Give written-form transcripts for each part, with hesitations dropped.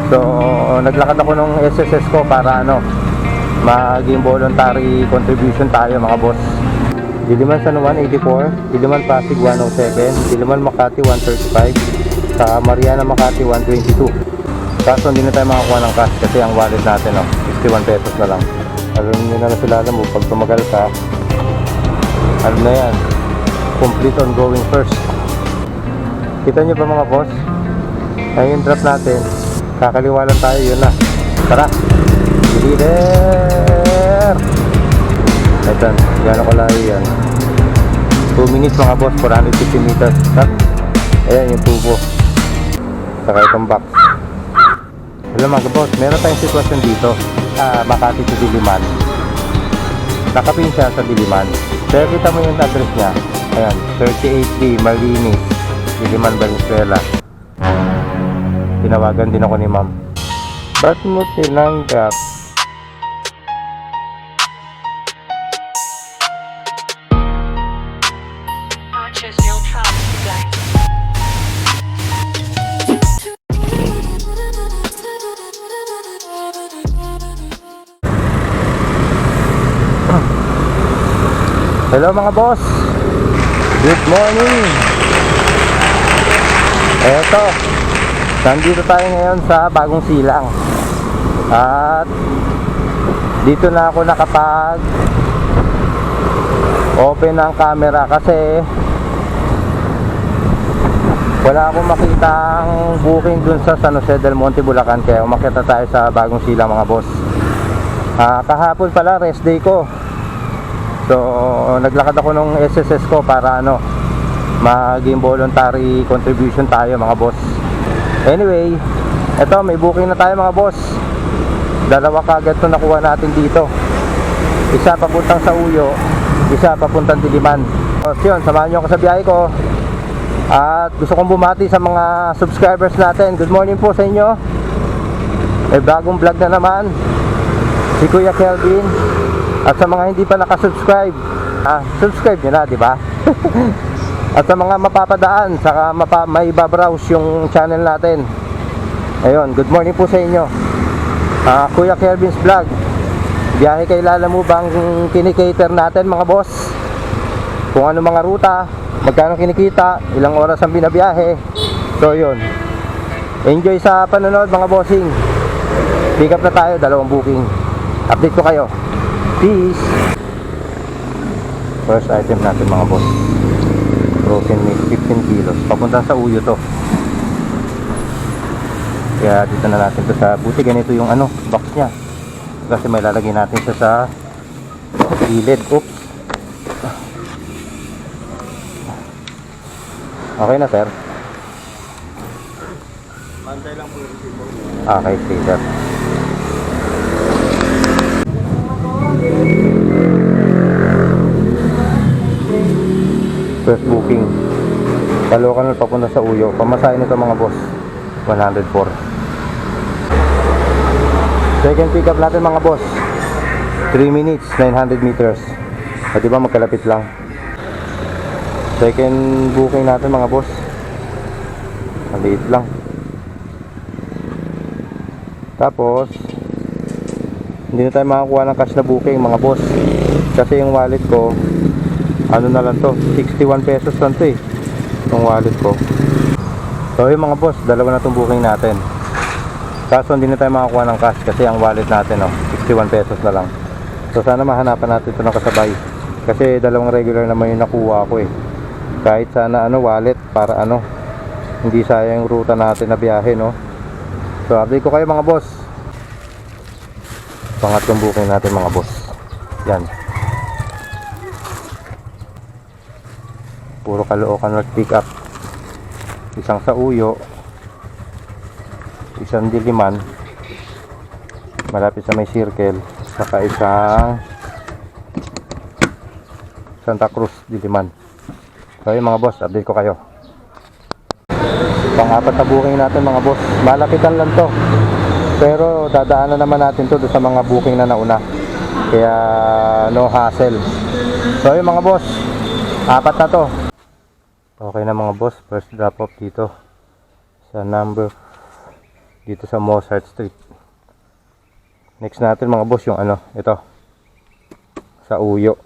So naglakad ako ng SSS ko para maging voluntary contribution tayo mga boss. Diliman San Juan 84, Diliman Pasig 107, Diliman Makati 135, sa Mariana Makati 122. Kaso hindi na tayo makakuha ng cash kasi ang wallet natin 61 pesos na lang. Alam nyo na sila, alam mo, pag tumagal ka, ano na yan, complete ongoing first. Kita nyo ba mga boss? Ayun yung drop natin, kakaliwa lang tayo, yun na. Tara, leader! Ito, gano'n ko layo yan, 2 minutes mga boss, 450 meters. Ayan yung tubo, saka itong box. Alam mga boss, meron tayong sitwasyon dito, Makati to Diliman. Nakapin siya sa Diliman. Kaya kita mo yung address niya. Ayan, 38D Marlinis, Diliman, Valenzuela. Tinawagan din ako ni ma'am. Ba't mo tinanggap? Purchase your trust today. Hello mga boss, good morning. Eto, nandito tayo ngayon sa Bagong Silang. At dito na ako nakapag open ng camera kasi wala akong makitang booking dun sa San Jose del Monte, Bulacan. Kaya umakyat tayo sa Bagong Silang mga boss. Kahapon pala rest day ko. So naglakad ako ng SSS ko para maging voluntary contribution tayo mga boss. Anyway, eto may booking na tayo mga boss. Dalawa kagad to nakuha natin dito. Isa papuntang sa Uyo, isa papuntang Diliman. So yun, samahan nyo ako sa biyahe ko. At gusto kong bumati sa mga subscribers natin. Good morning po sa inyo. May bagong vlog na naman, si Kuya Kelvin. At sa mga hindi pa nakasubscribe, subscribe nyo na, di ba? At sa mga mapapadaan, saka may babrowse yung channel natin. Ayun, good morning po sa inyo. Kuya Kelvin's Vlog. Biyahe kay Lalamu bang kinikater natin mga boss? Kung ano mga ruta, magkano kinikita, ilang oras ang binabiyahe. So yun, enjoy sa panonood mga bossing. Pick up na tayo, 2 booking. Update ko kayo. Peace. First item natin mga boss, frozen meat, 15 kilos. Papunta sa Uyo to. Kaya dito na natin to sa, buti ganito yung box nya. Kasi may lalagay natin siya sa gilid. Oops. Okay na sir. Bantay lang po yung resibo. Okay, stay sir. First booking, Caloocan papunta sa Uyo. Pamasahin nito mga boss, 104. Second pick up natin mga boss, 3 minutes, 900 meters. At diba magkalapit lang. Second booking natin mga boss, maliit lang. Tapos hindi na tayo makakuha ng cash na booking mga boss, kasi yung wallet ko na lang to, 61 pesos lang to yung wallet ko. So yung mga boss, dalawa na itong booking natin. Kaso hindi na tayo makakuha ng cash kasi ang wallet natin 61 pesos na lang. So sana mahanapan natin ito ng kasabay, kasi 2 regular naman yung nakuha ko Kahit sana wallet para hindi sayang yung ruta natin na biyahe So update ko kayo mga boss. Pangatlong booking natin mga boss. Yan, puro Caloocan North pick up. Isang sa Uyo, isang Diliman, malapit sa may circle, saka isang Santa Cruz, Diliman. So yung mga boss, update ko kayo. Pang-apat na booking natin mga boss, malapitan lang to, pero dadaanan naman natin to sa mga booking na nauna, kaya no hassle. So yung mga boss, 4 na to. Okay na mga boss, first drop off dito sa number dito sa Mozart Street. Next natin mga boss yung ano, ito sa Uyo.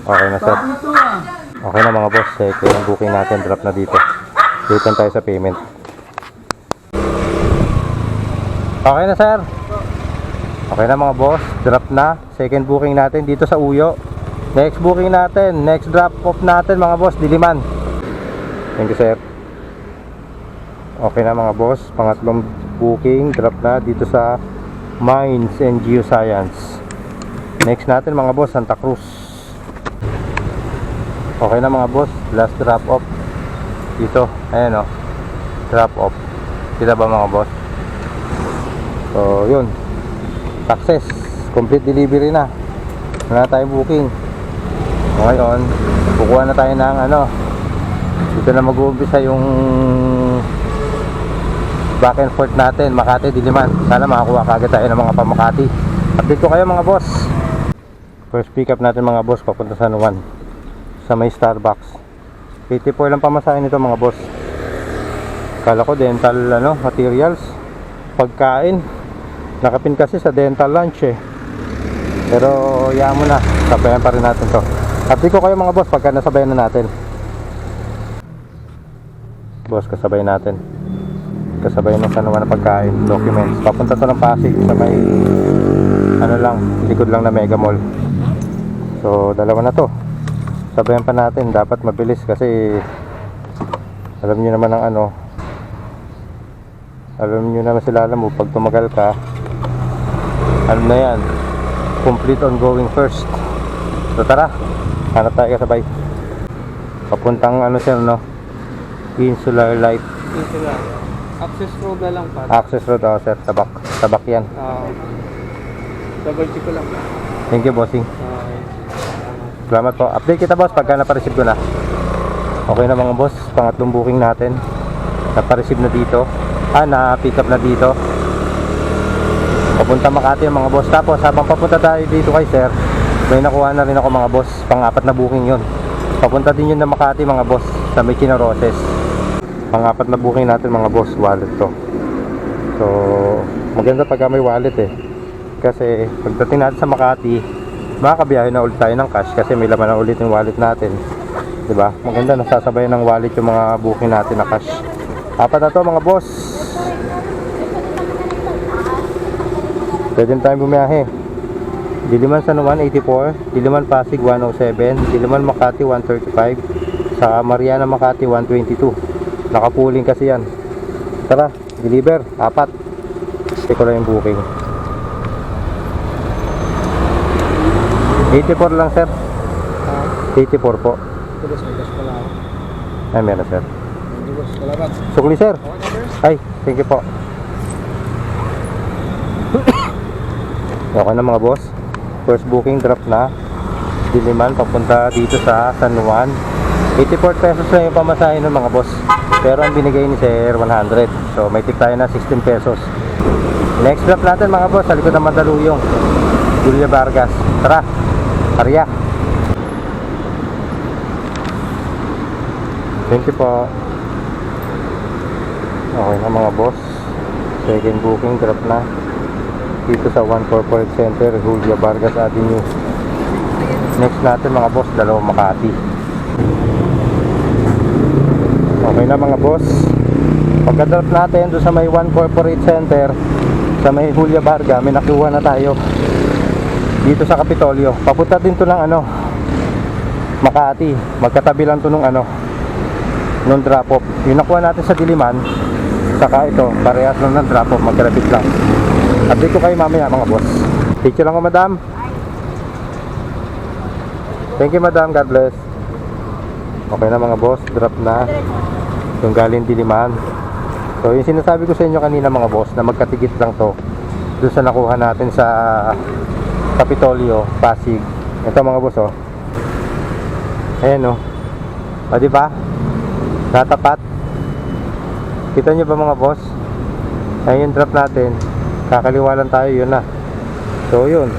Okay na sir. Okay na mga boss, yung booking natin drop na dito. Dito tayo sa payment. Okay na sir. Okay na mga boss, drop na. Second booking natin dito sa Uyo. Next booking natin, next drop off natin mga boss, Diliman. Thank you sir. Okay na mga boss, pangatlong booking, drop na dito sa Mines and Geoscience. Next natin mga boss, Santa Cruz. Okay na mga boss, last drop off dito, ayan o, drop off. Kita ba mga boss? So yun, success, complete delivery na. Wala na tayong booking. Ngayon, kukuha na tayo ng ano, dito na mag-uumpisa yung back and forth natin, Makati, Diliman. Sana makakuha kagad tayo ng mga pamakati. Update ko kayo mga boss. First pick up natin mga boss, papunta sa San Juan, sa may Starbucks. 84 lang pamasahin nito mga boss. Kala ko dental ano, materials, pagkain. Nakapin kasi sa dental lunch eh. Pero yaman mo na, sabayan pa rin natin to. Update ko kayo mga boss pagka nasabayan na natin. Boss, kasabay natin. Kasabay ng San Juan na pagkain, documents. Papunta to ng Pasig sa may ano lang, likod lang na Mega Mall. So dalawa na to. Sabayan pa natin, dapat mabilis kasi alam niyo naman ang ano. Alam niyo naman sila, alam mo pag tumagal ka, alam na yan, complete ongoing first. So tara, hanap tayo kasabay. Papuntang ano siya no, Insular Light. Insular. Access road na lang pa. Access road, oh sir, tabak yan. Double check ko lang. Thank you bossing. Salamat po. Update kita boss pagka napareceive ko na. Okay na mga boss, pangatlong booking natin. Napareceive na dito. Na-pick up na dito. Papunta Makati yung mga boss. Tapos habang papunta tayo dito kay sir, may nakuha na rin ako mga boss. Pang-apat na booking yun. Papunta din yun na Makati mga boss, sa may Chinaroses. Pang-apat na booking natin mga boss, wallet to. So maganda pagka may wallet eh. Kasi pagdating natin sa Makati, makakabiyahe na ulit tayo ng cash kasi may laman na ulit yung wallet natin, diba? Maganda nasasabayan ng wallet yung mga booking natin na cash. Apat na to mga boss. Pwede na tayong bumiyahe. Diliman San Juan 84, Diliman Pasig 107, Diliman Makati 135, sa Mariana Makati 122. Nakapuling kasi yan. Tara, deliver, apat. Check ko lang yung booking. 84 lang sir. 84 po. Tulos may cash pala ako. Ay meron sir. Tulos, salamat. Sukli sir. Ay, thank you po. Okay na mga boss. First booking drop na. Diliman papunta dito sa San Juan. 84 pesos na yung pamasahin ng mga boss. Pero ang binigay ni sir 100. So may tip tayo na 16 pesos. Next drop natin mga boss, sa likod ng Mandaluyong, Julia Vargas. Tara, Arya. Thank you po. Okay na mga boss. Second booking drop na dito sa One Corporate Center, Julia Vargas Avenue. Next natin mga boss, dalawang Makati. Okay na mga boss. Pagka-drop natin doon sa may One Corporate Center, sa may Julia Vargas, may nakuha na tayo dito sa Kapitolyo. Papunta din to ng ano, Makati. Magkatabi lang to nung ano, nung drop off. Yung nakuha natin sa Diliman, saka ito, parehas lang ng drop off, magkalapit lang. Update ko kayo mamaya mga boss. Picture lang ko madam. Thank you madam, God bless. Okay na mga boss, drop na yung galing Diliman. So yung sinasabi ko sa inyo kanina mga boss, na magkatigit lang to doon sa nakuha natin sa Kapitolyo, Pasig. Ito mga boss oh. Ayan oh. O diba? Natapat. Kita nyo ba mga boss? Ayan yung drop natin. Kakaliwa lang tayo, yun na. So yun,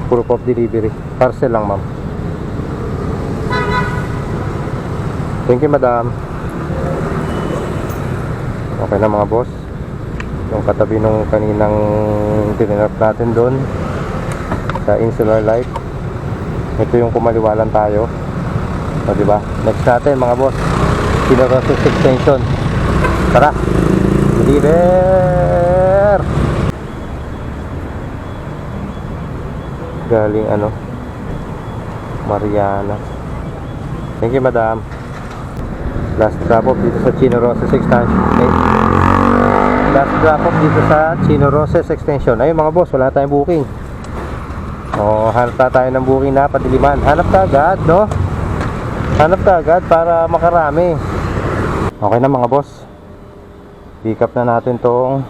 proof of delivery. Parcel lang ma'am. Thank you madam. Okay na mga boss. Yung katabi nung kaninang tinirap natin doon sa Insular Light. Ito yung kumaliwalan tayo. O diba? Next natin mga boss, Chino Roses extension. Tara! Deliver! Galing ano, Mariana. Thank you madam. Last drop off dito sa Chino Roses extension. Last drop off dito sa Chino Roses extension. Ayun mga boss, wala tayong booking. O, hanap na tayo ng booking na padiliman. Hanap ka agad, no? Hanap ka agad para makarami. Okay na mga boss. Pick up na natin tong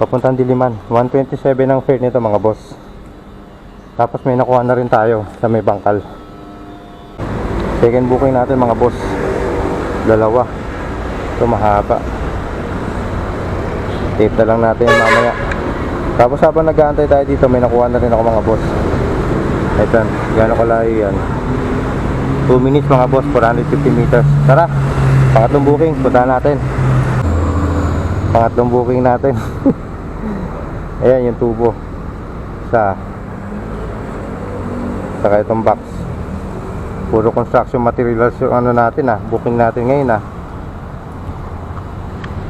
papuntang Diliman. 127 ang fare nito mga boss. Tapos may nakuha na rin tayo sa may bangkal. Second booking natin mga boss. Dalawa. Ito mahaba. Tape na lang natin mamaya. Tapos habang nag-aantay tayo dito, may nakuha na rin ako mga boss. Ito, gano'n kalayo yan. 2 minutes mga boss, 450 meters. Tara, pangatlong booking, punta natin. Pangatlong booking natin. Ayan yung tubo. Saka itong box. Puro construction materials yung ano natin booking natin ngayon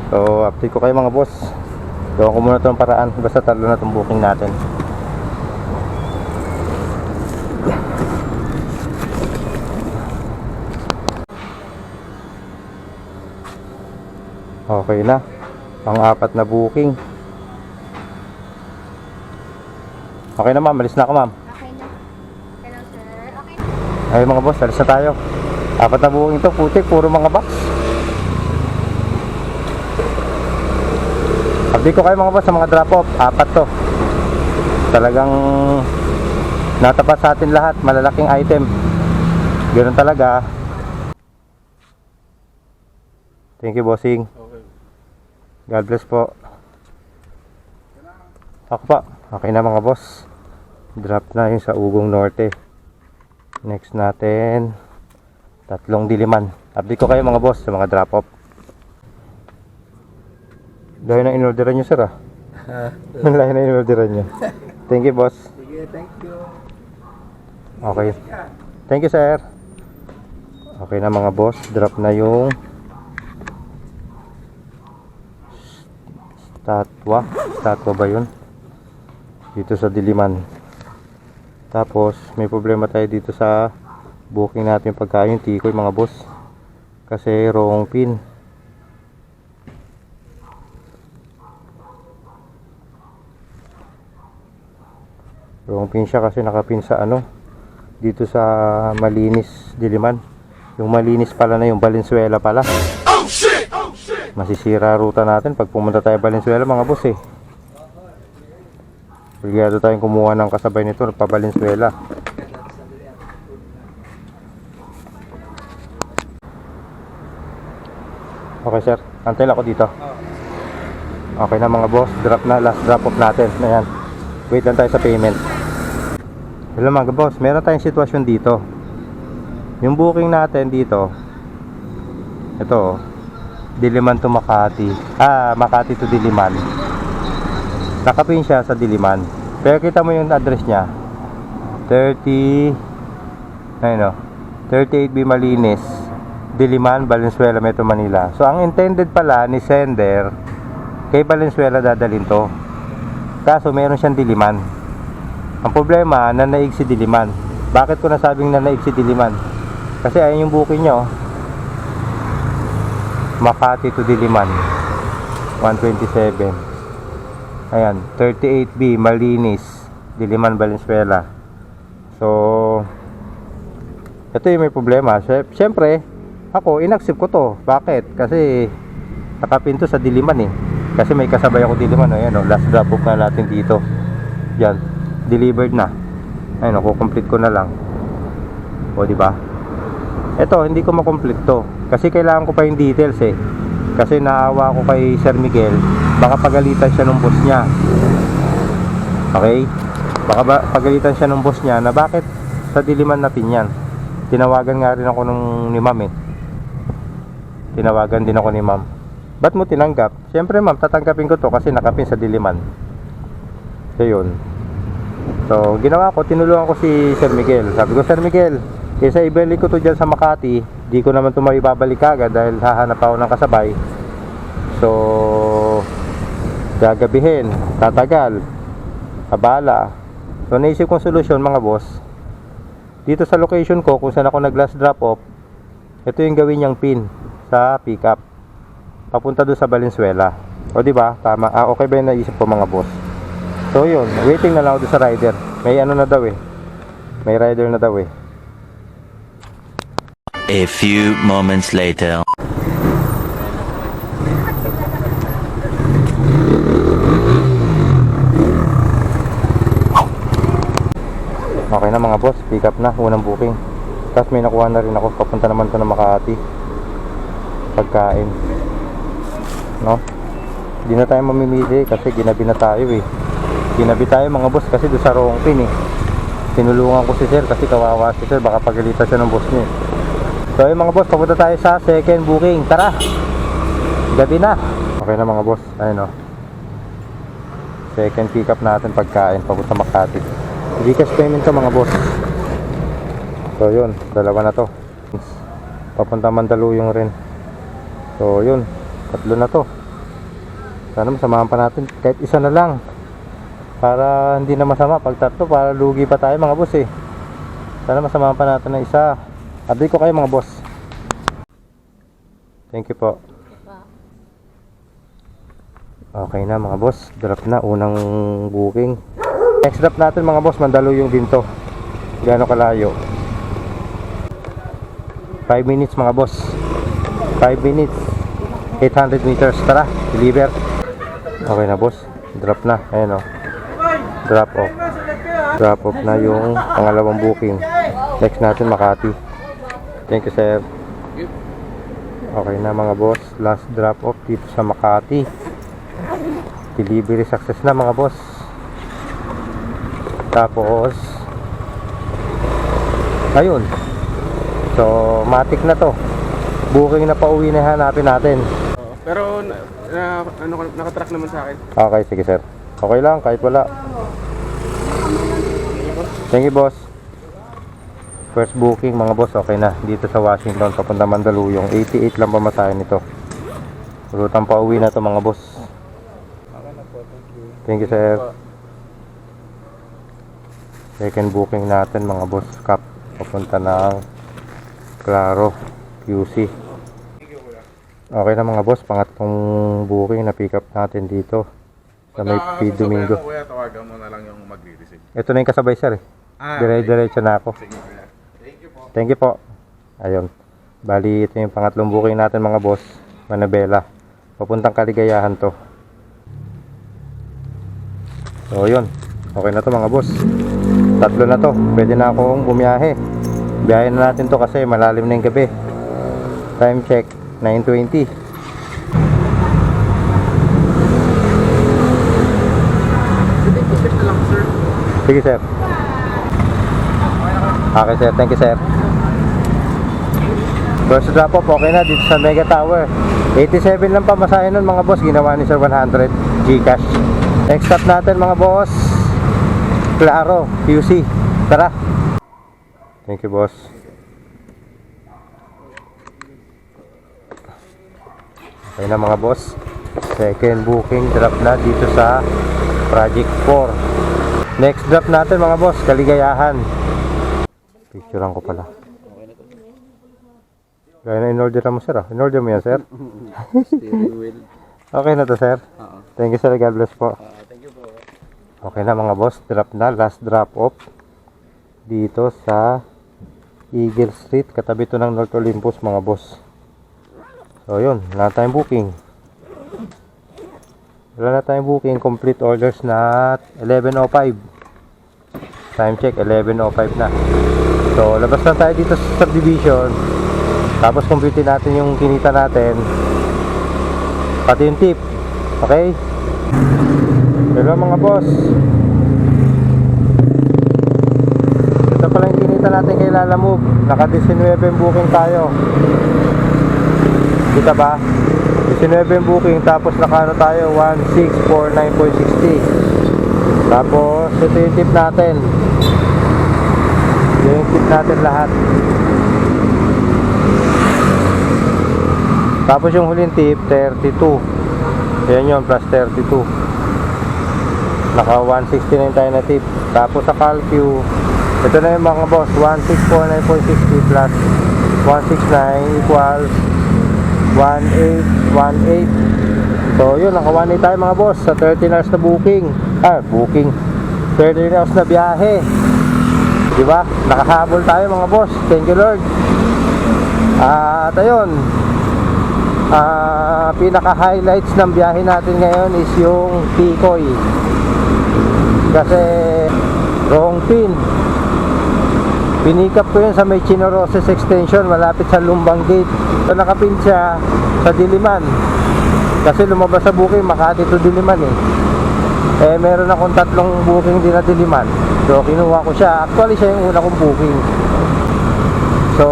So update ko kayo mga boss. Gawa ko muna itong paraan. Basta talo na itong booking natin. Okay na. Pang-apat na booking. Okay na ma'am, alis na ako ma'am. Okay na. Hello, sir. Okay. Ay mga boss, alis na tayo. Apat na booking ito, putik, puro mga box. Update ko kayo mga boss sa mga drop off. Apat to. Talagang natapat sa atin lahat, malalaking item. Ganoon talaga. Thank you bossing. Okay. God bless po. Ako pa. Okay na mga boss. Drop na yung sa Ugong Norte. Next natin, tatlong Diliman. Update ko kayo mga boss sa mga drop off. Dahil na inorderan nyo sir Dahil na inorderan nyo. Thank you boss. Sige, thank you. Okay. Thank you sir. Okay na mga boss. Drop na yung Statwa ba yun? Dito sa Diliman. Tapos may problema tayo dito sa booking natin pagkain yung tikoy mga boss. Kasi wrong pin. Wrong pin siya kasi nakapin sa dito sa Malinis Diliman. Yung Malinis pala na yung Valenzuela pala. Masisira ruta natin pag pumunta tayo Valenzuela mga boss Obligado tayong kumuha ng kasabay nito pa Valenzuela. Okay sir, antay lang ako dito. Okay na mga boss, drop na, last drop off natin. Ayan. Wait lang tayo sa payment. Hello mga boss, meron tayong sitwasyon dito. Yung booking natin dito, ito Diliman to Makati. Makati to Diliman. Nakapin siya sa Diliman. Pero kita mo yung address niya. 38B Malinis, Diliman, Valenzuela, Metro Manila. So ang intended pala ni sender kay Valenzuela dadalhin to. Kaso meron siyang Diliman. Ang problema, nanaig si Diliman. Bakit ko nasabing nanaig si Diliman? Kasi ayun yung booking niya Makati to Diliman 127. Ayan, 38B Malinis, Diliman, Valenzuela. So ito yung may problema. Siyempre ako inaccept ko to. Bakit? Kasi nakapinto sa Diliman Kasi may kasabay ako Diliman. Ayan last drop off na natin dito. Yan, delivered na. Ayun complete ko na lang. O di ba? Ito hindi ko ma-complete to. Kasi kailangan ko pa yung details Kasi naawa ko kay Sir Miguel. Baka pagalitan siya ng boss niya. Okay? Baka pagalitan siya ng boss niya na bakit sa Diliman natin yan. Tinawagan nga rin ako ni ma'am Tinawagan din ako ni ma'am. Ba't mo tinanggap? Siyempre ma'am, tatanggapin ko to kasi nakapin sa diliman. So yun. So ginawa ko, tinulungan ko si Sir Miguel. Sabi ko, Sir Miguel, kaysa ibalik ko to dyan sa Makati, di ko naman to maibabalik agad dahil hahanap ako ng kasabay. So gagabihin, tatagal, abala. So naisip kong solusyon mga boss, dito sa location ko kung saan ako nag last drop off, ito yung gawin niyang pin sa pickup papunta doon sa Valenzuela. O di ba? Tama. Okay ba yung naisip ko mga boss? So yun, waiting na lang ako doon sa rider. May ano na daw eh. May rider na daw eh. A few moments later. Okay na mga boss, pick up na, unang booking. Tapos may nakuha na rin ako, papunta naman to ng Makati. Pagkain. No? Hindi na tayo mamimili kasi ginabi na tayo eh. Ginabi tayo mga boss kasi doon sa Rongpin eh. Tinulungan ko si Sir kasi kawawa si Sir, baka pagalitan siya ng boss niya eh. So ayun mga boss, papunta tayo sa second booking. Tara! Gabi na. Okay na mga boss, ayun o. Second pick up natin pagkain, papunta Makati. Gcash payment to mga boss. So yun, dalawa na to. Papunta Mandaluyong rin. So yun, tatlo na to. Sana masamahan pa natin kahit isa na lang, para hindi na masama pag tatlo, para lugi pa tayo mga boss eh. Sana masamahan pa natin ng isa. Update ko kayo mga boss. Thank you po. Okay na mga boss, drop na unang booking. Next drop natin mga boss, Mandaluyong din to. Gaano kalayo? 5 minutes mga boss. 5 minutes, 800 meters. Tara, deliver. Okay na boss, drop na. Ayan o, drop off. Drop off na yung pangalawang booking. Next natin Makati. Thank you sir. Okay na mga boss, last drop off dito sa Makati. Delivery success na mga boss. Tapos ayun, so matik na to. Booking na pauwi na hanapin natin. Pero nakatrack naman sa akin. Okay, sige sir. Okay lang, kahit wala. Thank you boss. First booking mga boss, okay na. Dito sa Washington, papunta Mandaluyong. 88 lang pamasahe nito. Rutang pauwi na to mga boss. Okay na po, thank you. Thank you sir. Second booking natin mga boss, Cap. Papunta ng Claro, QC. Okay na mga boss, pangatlong booking na pick up natin dito sa may P. Domingo. Kuya, tawagan mo na lang yung magre-receive. Ito na yung kasabay sir eh. Dire-diretso na ako. Sige kuya. Thank you po. Thank you po. Ayun. Bali, ito yung pangatlong booking natin mga boss. Manabela. Papuntang Kaligayahan to. So, yun. Okay na to mga boss. Tatlo na to. Pwede na akong bumiyahe. Biyahe na natin to kasi malalim na yung gabi. Time check, 9:20. Sige sir. Okay sir, thank you sir. First drop off, okay na dito sa Mega Tower. 87 lang pa masahe nun mga boss. Ginawa ni sir 100 Gcash. Next stop natin mga boss, Claro, QC. Tara. Thank you boss. Okay na mga boss, second booking drop na dito sa Project 4. Next drop natin mga boss, Kaligayahan. Picturean ko pala. Gaya na in-order mo sir ah. In-order mo yan sir? Steering wheel. Okay na to sir. Thank you sir, God bless po. Thank you po. Okay na mga boss, drop na, last drop off dito sa Eagle Street, katabi to ng North Olympus mga boss. So yun, wala na tayong booking. Wala na tayong booking, complete orders na 11:05. Time check, 11:05 na. So labas na tayo dito sa subdivision. Tapos compute natin yung kinita natin, pati yung tip. Okay? Hello mga boss. Ito pala yung kinita natin kay Lalamove. Naka 19 booking tayo. Kita ba? 19 yung booking, tapos nakano tayo 1649.60. Tapos ito yung tip natin. Yung tip natin lahat. Tapos yung huling tip 32. Yan yun, plus 32. Naka 169 tayo na tip. Tapos sa Calcu, ito na yung mga boss, 1649.60 plus 169 equals 1818. So yun, naka 18 tayo mga boss sa 13 hours na booking. 13 hours na biyahe. Diba? Nakahabol tayo mga boss. Thank you Lord. At ayun, pinaka-highlights ng biyahe natin ngayon is yung Tikoy. Kasi wrong pin. Pinikap ko yun sa may Chinorosis extension malapit sa Lumbang Gate. So nakapin siya sa Diliman. Kasi lumabas sa booking Makati to Diliman eh. Meron akong 3 booking din na Diliman. So kinuha ko siya. Actually siya yung una kong booking. So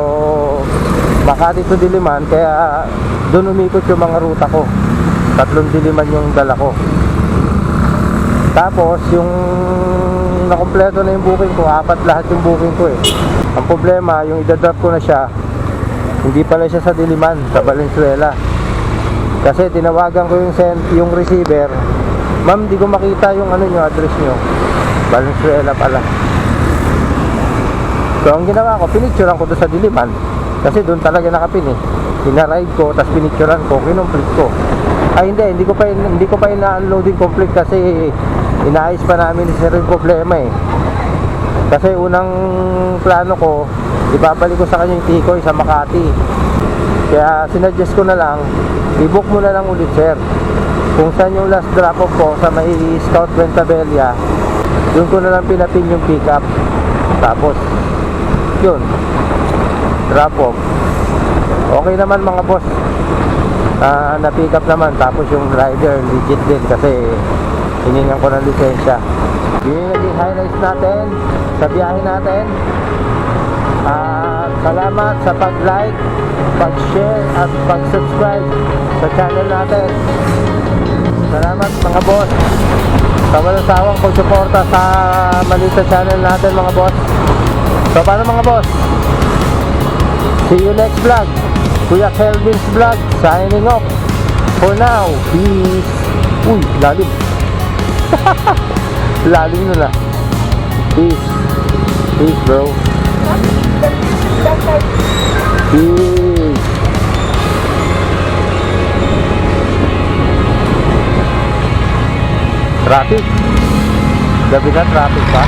Makati to Diliman, kaya doon umikot yung mga ruta ko. 3 Diliman yung dala ko. Tapos yung nakompleto na yung booking ko, 4 lahat yung booking ko eh. Ang problema, yung idadrop ko na siya, hindi pala siya sa Diliman, sa Valenzuela. Kasi tinawagan ko yung receiver, ma'am, di ko makita yung ano nyo, address nyo. Valenzuela pala. So ang ginawa ko, pinicturean ko doon sa Diliman. Kasi doon talaga nakapin eh. Pinaride ko, tapos pinicturean ko, kinumplit ko. Ay hindi ko pa ina-unloading complete kasi inaayos pa namin sir yung problema eh. Kasi unang plano ko, ibabalik ko sa kanya yung Tikoy sa Makati. Kaya sinuggest ko na lang, i-book mo na lang ulit sir. Kung saan yung last drop off ko sa may Scout Ventabella, doon ko na lang pinapin yung pick up. Tapos yun, drop off. Okay naman mga boss. Na-pick up naman. Tapos yung rider legit din kasi hiningan ko ng lisensya. Yun yung naging highlights natin sa biyahe natin. Salamat sa pag-like, pag-share at pag-subscribe sa channel natin. Salamat mga boss sa walang sawang pagsuporta sa maliit na channel natin mga boss. So paano mga boss? See you next vlog. Kuya Kelvin's vlog signing off. For now, peace. Uy, lalim. Lalim nun na. Peace. Peace bro. Peace. Traffic. Gabi na traffic pa.